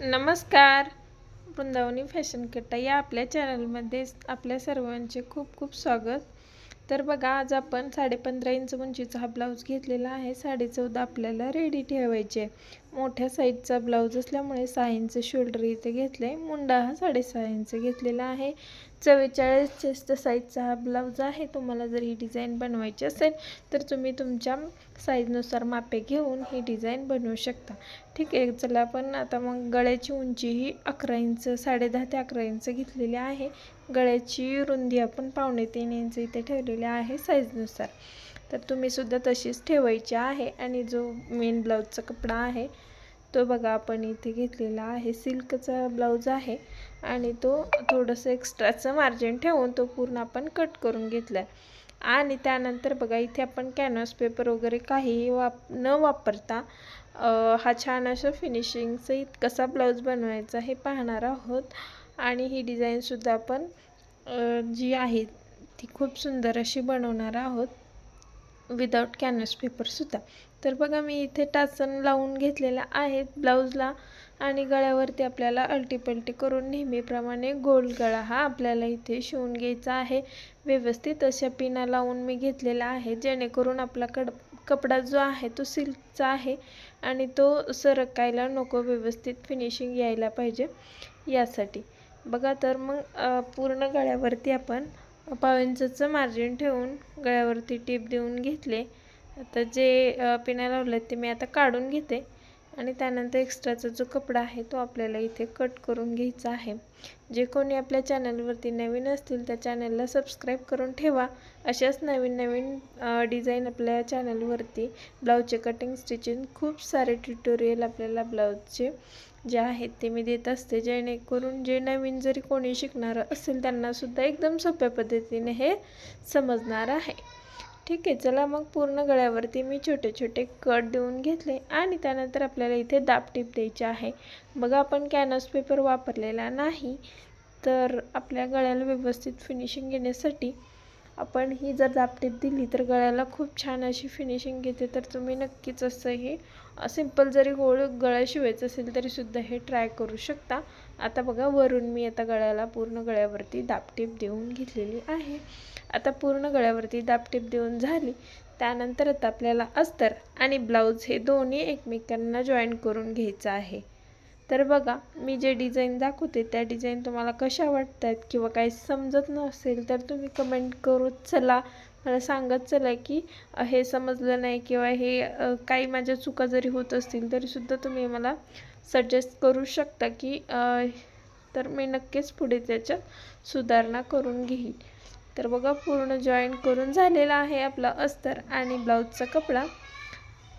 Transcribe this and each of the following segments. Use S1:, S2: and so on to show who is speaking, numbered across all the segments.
S1: नमस्कार. वृंदावनी फॅशन कट्टा या आपल्या चॅनलमध्ये आपल्या सर्वांचे खूप खूप स्वागत. तर बघा, आज आपण 15.5 इंच उंचीचा हा ब्लाऊज घेतलेला आहे. 14.5 आपल्याला रेडी ठेवायचे. मोठ्या साईजचा ब्लाऊज असल्यामुळे 6 इंच शोल्डर इथे घेतले. मुंडा हा 6.5 इंच घेतलेला आहे. 44 चेस्ट साईजचा हा ब्लाऊज आहे. तुम्हाला जर ही डिझाईन बनवायची असेल तर तुम्ही तुमच्या साईजनुसार मापे घेऊन ही डिझाईन बनवू शकता. ठीक आहे, चला आपण आता मग गळ्याची उंची ही 11 इंच 10.5 ते 11 इंच घेतलेली आहे. गळ्याची रुंदी आपण 2.25 इंच इथे ठेवलेली आहे साईजनुसार. तर तुम्ही सुद्धा तशीच ठेवायची आहे. आणि जो मेन ब्लाऊजचा कपडा आहे तो बघा आपण इथे घेतलेला आहे. सिल्कचा ब्लाऊज आहे आणि तो थोडंसं एक्स्ट्राचं मार्जिन ठेवून तो पूर्ण आपण कट करून घेतला आहे. आणि त्यानंतर बघा, इथे आपण कॅनव्हास पेपर वगैरे काही न वापरता हा छान अशा फिनिशिंगसहित कसा ब्लाऊज बनवायचा हे पाहणार आहोत. आणि ही डिझाईनसुद्धा आपण जी आहे ती खूप सुंदर अशी बनवणार आहोत विदाऊट कॅनव्हास पेपरसुद्धा. तर बघा, मी इथे टाचन लावून घेतलेला आहे ब्लाऊजला. आणि गळ्यावरती आपल्याला अलटीपलटी करून नेहमीप्रमाणे गोल गळा हा आपल्याला इथे शिवून घ्यायचा आहे. व्यवस्थित अशा पिना लावून मी घेतलेला आहे, जेणेकरून आपला कपडा जो आहे तो सिल्कचा आहे आणि तो सरकायला नको, व्यवस्थित फिनिशिंग यायला पाहिजे यासाठी. बघा, तर मग पूर्ण गळ्यावरती आपण 1/2 इंचचं मार्जिन ठेवून गळ्यावरती टीप देऊन घेतले. आता जे पिना लावले ते मी आता काढून घेते. आणि त्यानंतर एक्स्ट्राचा जो कपडा आहे तो आपल्याला इथे कट करून घ्यायचा आहे. जे कोणी आपल्या चॅनलवरती नवीन असतील त्या चॅनलला सबस्क्राईब करून ठेवा. अशाच नवीन नवीन डिझाईन आपल्या चॅनलवरती ब्लाऊजचे कटिंग स्टिचिंग खूप सारे ट्युटोरियल आपल्याला ब्लाऊजचे जे आहेत ते मी देत असते, जेणेकरून जे नवीन जरी कोणी शिकणार असेल त्यांनासुद्धा एकदम सोप्या पद्धतीने हे समजणार आहे. ठीक आहे, चला मग पूर्ण गळ्यावरती मी छोटे छोटे कट देऊन घेतले. आणि त्यानंतर आपल्याला इथे दाबटीप द्यायची आहे. बघा, आपण कॅनव्हास पेपर वापरलेला नाही, तर आपल्या गळ्याला व्यवस्थित फिनिशिंग येण्यासाठी आपण ही जर दाबटीप दिली तर गळ्याला खूप छान अशी फिनिशिंग येते. तर तुम्ही नक्कीच असं हे सिंपल जरी गोळ गळा शिवायचं असेल तरीसुद्धा हे ट्राय करू शकता. आता बघा, वरून मी आता गळ्याला पूर्ण गळ्यावरती दाबटीप देऊन घेतलेली आहे. आता पूर्ण गळ्यावरती दाबटीप देऊन झाली. त्यानंतर आता आपल्याला अस्तर आणि ब्लाऊज हे दोन्ही एकमेकांना जॉईन करून घ्यायचं आहे. तर बघा, मी जे डिझाईन दाखवते त्या डिझाईन तुम्हाला कशा वाटतात किंवा काही समजत नसेल तर तुम्ही कमेंट करूच चला, मला सांगत चला की हे समजलं नाही किंवा हे काही माझ्या चुका जरी होत असतील तरीसुद्धा तुम्ही मला सजेस्ट करू शकता की तर मी नक्कीच पुढे त्याच्यात सुधारणा करून घेईन. तर बघा, पूर्ण जॉईन करून झालेला आहे आपला अस्तर आणि ब्लाऊजचा कपडा.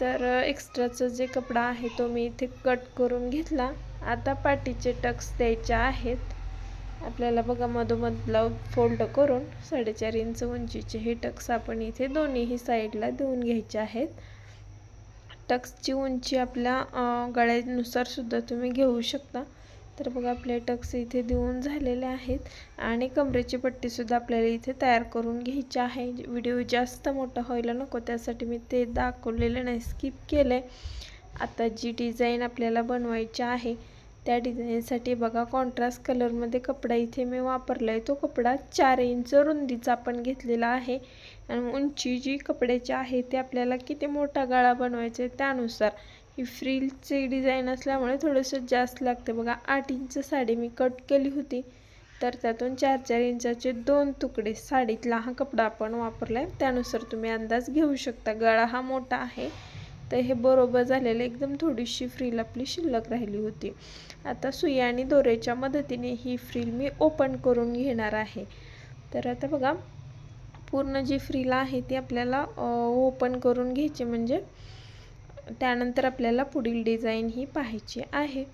S1: तर एक्स्ट्राचा जे कपडा आहे तो मी इथे कट करून घेतला. आता पाठीचे टक्स द्यायचे आहेत आपल्याला. बघा, मधोमध ब्लाऊज फोल्ड करून 4.5 इंच उंचीचे हे टक्स आपण इथे दोन्हीही साईडला देऊन घ्यायचे आहेत. टक्सची उंची आपल्या गळ्यानुसार सुद्धा तुम्ही घेऊ शकता. तर बघा, आपले टक्स इथे देऊन झालेले आहेत. आणि कमरेची पट्टीसुद्धा आपल्याला इथे तयार करून घ्यायची आहे. व्हिडिओ जास्त मोठा व्हायला नको त्यासाठी मी ते दाखवलेलं नाही, स्किप केलं आहे. आता जी डिझाईन आपल्याला बनवायची आहे त्या डिझाईनसाठी बघा, कॉन्ट्रास्ट कलरमध्ये कपडा इथे मी वापरला आहे. तो कपडा 4 इंच रुंदीचा आपण घेतलेला आहे. आणि उंची जी कपड्याची आहे ते आपल्याला किती मोठा गळा बनवायचा आहे त्यानुसार. ही फ्रिलची डिझाईन असल्यामुळे थोडंसं जास्त लागते. बघा, 8 इंच साडी मी कट केली होती, तर त्यातून 4-4 इंचाचे 2 तुकडे साडीतला हा कपडा आपण वापरला आहे. त्यानुसार तुम्ही अंदाज घेऊ शकता. गळा हा मोठा आहे तर हे बरोबर झालेलं, एकदम थोडीशी फ्रिल आपली शिल्लक राहिली होती. आता सुई आणि दोऱ्याच्या मदतीने ही फ्रिल मी ओपन करून घेणार आहे. तर आता बघा, पूर्ण जी फ्रिल आहे ती आपल्याला ओपन करून घ्यायची, म्हणजे त्यानंतर आपल्याला पुढील डिझाईन ही पाहायची आहे.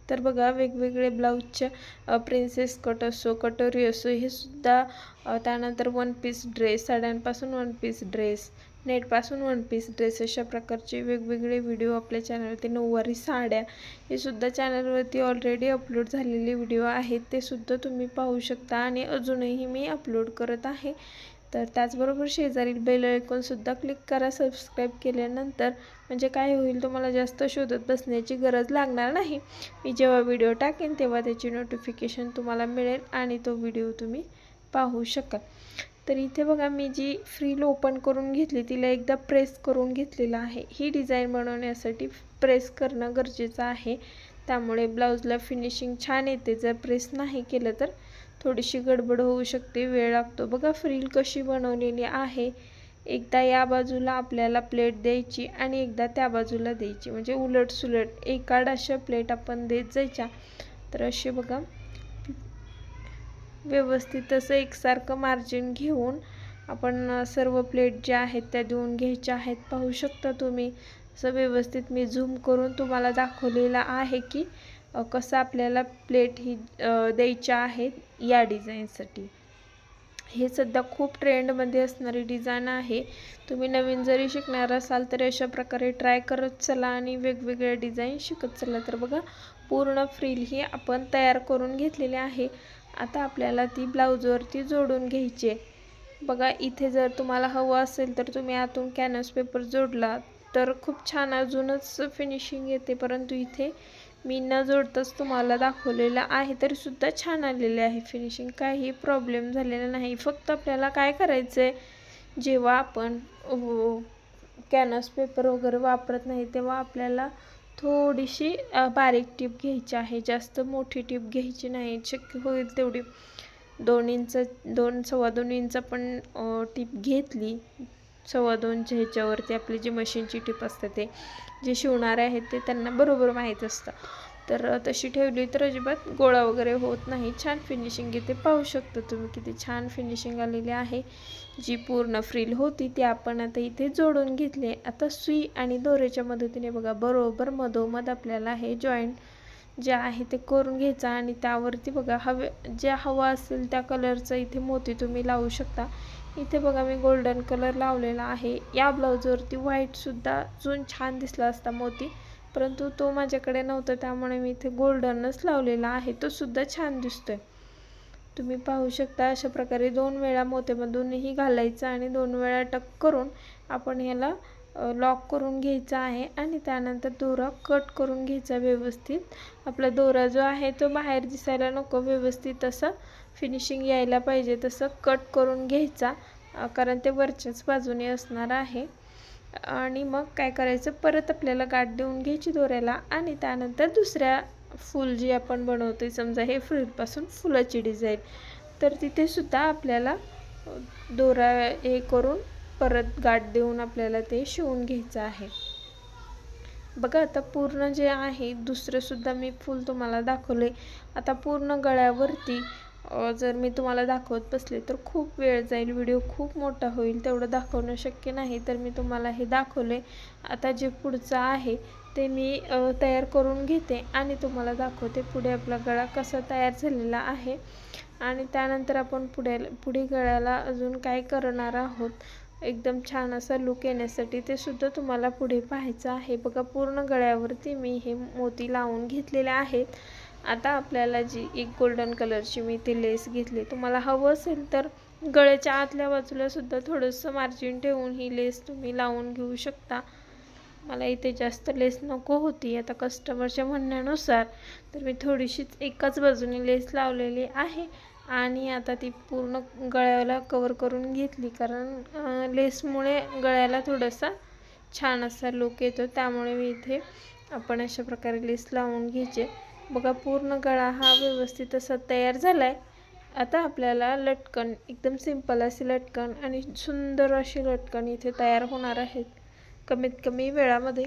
S1: तर बघा, वेगवेगळे ब्लाऊजच्या प्रिन्सेस कट असो, कटोरी असो, हे सुद्धा त्यानंतर वन पीस ड्रेस, साड्यांपासून वन पीस ड्रेस, नेटपासून वन पीस ड्रेस, अशा प्रकारचे वेगवेगळे व्हिडिओ आपल्या चॅनलवरती, नऊवारी साड्या हे सुद्धा चॅनलवरती ऑलरेडी अपलोड झालेले व्हिडिओ आहेत, ते सुद्धा तुम्ही पाहू शकता. आणि अजूनही मी अपलोड करत आहे. तर त्याचबरोबर शेजारील बेल आयकॉनसुद्धा क्लिक करा सबस्क्राईब केल्यानंतर, म्हणजे काय होईल, तुम्हाला जास्त शोधत बसण्याची गरज लागणार नाही. मी जेव्हा व्हिडिओ टाकेन तेव्हा त्याची नोटिफिकेशन तुम्हाला मिळेल आणि तो व्हिडिओ तुम्ही पाहू शकाल. तर इथे बघा मी जी फ्रील ओपन करून घेतली तिला एकदा प्रेस करून घेतलेला आहे. ही डिझाईन बनवण्यासाठी प्रेस करणं गरजेचं आहे, त्यामुळे ब्लाऊजला फिनिशिंग छान येते. जर प्रेस नाही केलं तर थोडीशी गडबड होऊ शकते, वेळ लागतो. बघा फ्रील कशी बनवलेली आहे. एकदा या बाजूला आपल्याला प्लेट द्यायची आणि एकदा त्या बाजूला द्यायची, म्हणजे उलट सुलट एकाड अशा प्लेट आपण देत जायच्या. तर असे बघा व्यवस्थित असं एकसारखं मार्जिन घेऊन आपण सर्व प्लेट ज्या आहेत त्या देऊन घ्यायच्या आहेत. पाहू शकता तुम्ही असं व्यवस्थित मी झूम करून तुम्हाला दाखवलेलं आहे की कसं आपल्याला प्लेट ही द्यायच्या आहेत या डिझाईनसाठी. हे सध्या खूप ट्रेंडमध्ये असणारी डिझाईन आहे. तुम्ही नवीन जरी शिकणार असाल तर अशा प्रकारे ट्राय करत चला आणि वेगवेगळ्या डिझाईन शिकत चला. तर बघा पूर्ण फ्रील ही आपण तयार करून घेतलेली आहे. आता आपल्याला ती ब्लाऊजवरती जोडून घ्यायची आहे. बघा इथे जर तुम्हाला हवं असेल तर तुम्ही आतून कॅनव्हास पेपर जोडला तर खूप छान अजूनच फिनिशिंग येते, परंतु इथे मी न जोडताच तुम्हाला दाखवलेलं आहे तरी सुद्धा छान आलेले आहे फिनिशिंग, काही प्रॉब्लेम झालेला नाही. फक्त आपल्याला काय करायचं आहे, जेव्हा आपण कॅनव्हास पेपर वगैरे वापरत नाही तेव्हा आपल्याला थोडीशी बारीक टीप घ्यायची आहे, जास्त मोठी टीप घ्यायची नाही. शक्य होईल तेवढी 2 इंच 2-2.25 इंच पण टीप घेतली, 2.25 ह्याच्यावरती आपली जी मशीनची टीप असते ते जे शिवणारे आहेत ते त्यांना बरोबर माहीत असतं. तर तशी ठेवली तर अजिबात गोळा वगैरे होत नाही, छान फिनिशिंग येते. पाहू शकता तुम्ही किती छान फिनिशिंग आलेली आहे. जी पूर्ण फ्रील होती ती आपण आता इथे जोडून घेतली. आता सुई आणि दोऱ्याच्या मदतीने बघा बरोबर मधोमध आपल्याला हे जॉईंट जे आहे ते करून घ्यायचं आणि त्यावरती बघा ज्या हवा असेल त्या कलरचा इथे मोती तुम्ही लावू शकता. इथे बघा मी गोल्डन कलर लावलेला आहे. या ब्लाऊजवरती व्हाईटसुद्धा अजून छान दिसला असता मोती, परंतु तो माझ्याकडे नव्हता त्यामुळे मी इथे गोल्डनच लावलेला आहे. तो सुद्धा छान दिसतोय. तुम्ही पाहू शकता अशा प्रकारे 2 वेळा मोत्यामधूनही घालायचं आणि 2 वेळा टक करून आपण ह्याला लॉक करून घ्यायचा आहे आणि त्यानंतर दोरा कट करून घ्यायचा व्यवस्थित. आपला दोरा जो आहे तो बाहेर दिसायला नको, व्यवस्थित असं फिनिशिंग यायला पाहिजे तसं कट करून घ्यायचा, कारण ते वरच्याच बाजूने असणार आहे. आणि मग काय करायचं, परत आपल्याला गाठ देऊन घ्यायची दोऱ्याला आणि त्यानंतर दुसऱ्या फूल जी आपण बनवतोय, समजा हे फ्रीलपासून फुलाची डिझाईन, तर तिथे सुद्धा आपल्याला दोरा हे करून परत गाठ देऊन आपल्याला ते शिवून घ्यायचं आहे. बघा आता पूर्ण जे आहे दुसरं सुद्धा मी फूल तुम्हाला दाखवले. आता पूर्ण गळ्यावरती जर मी तुम्हाला दाखवत बसले तर खूप वेळ जाईल, व्हिडिओ खूप मोठा होईल, तेवढं दाखवणं शक्य नाही. तर मी तुम्हाला हे दाखवले. आता जे पुढचं आहे ते मी तयार करून घेते आणि तुम्हाला दाखवते पुढे आपला गळा कसा तयार झालेला आहे. आणि त्यानंतर आपण पुढे गळ्याला अजून काय करणार आहोत एकदम छान असा लुक येण्यासाठी, ते सुद्धा तुम्हाला पुढे पाहायचं आहे. बघा पूर्ण गळ्यावरती मी हे मोती लावून घेतलेले आहेत. आता आपल्याला जी एक गोल्डन कलरची मी ती लेस घेतली, तुम्हाला हवं असेल तर गळ्याच्या आतल्या बाजूला सुद्धा थोडंसं मार्जिन ठेवून ही लेस तुम्ही लावून घेऊ शकता. मला इथे जास्त लेस नको होती आता कस्टमरच्या म्हणण्यानुसार, तर मी थोडीशीच एकाच बाजूने लेस लावलेली आहे आणि आता ती पूर्ण गळ्याला कवर करून घेतली, कारण लेसमुळे गळ्याला थोडासा छान असा लुक येतो, त्यामुळे मी इथे आपण अशा प्रकारे लेस लावून घ्यायचे. बघा पूर्ण गळा हा व्यवस्थित असा तयार झाला आहे. आता आपल्याला लटकन एकदम सिंपल अशी लटकन आणि सुंदर अशी लटकन इथे तयार होणार आहेत कमीत कमी वेळामध्ये.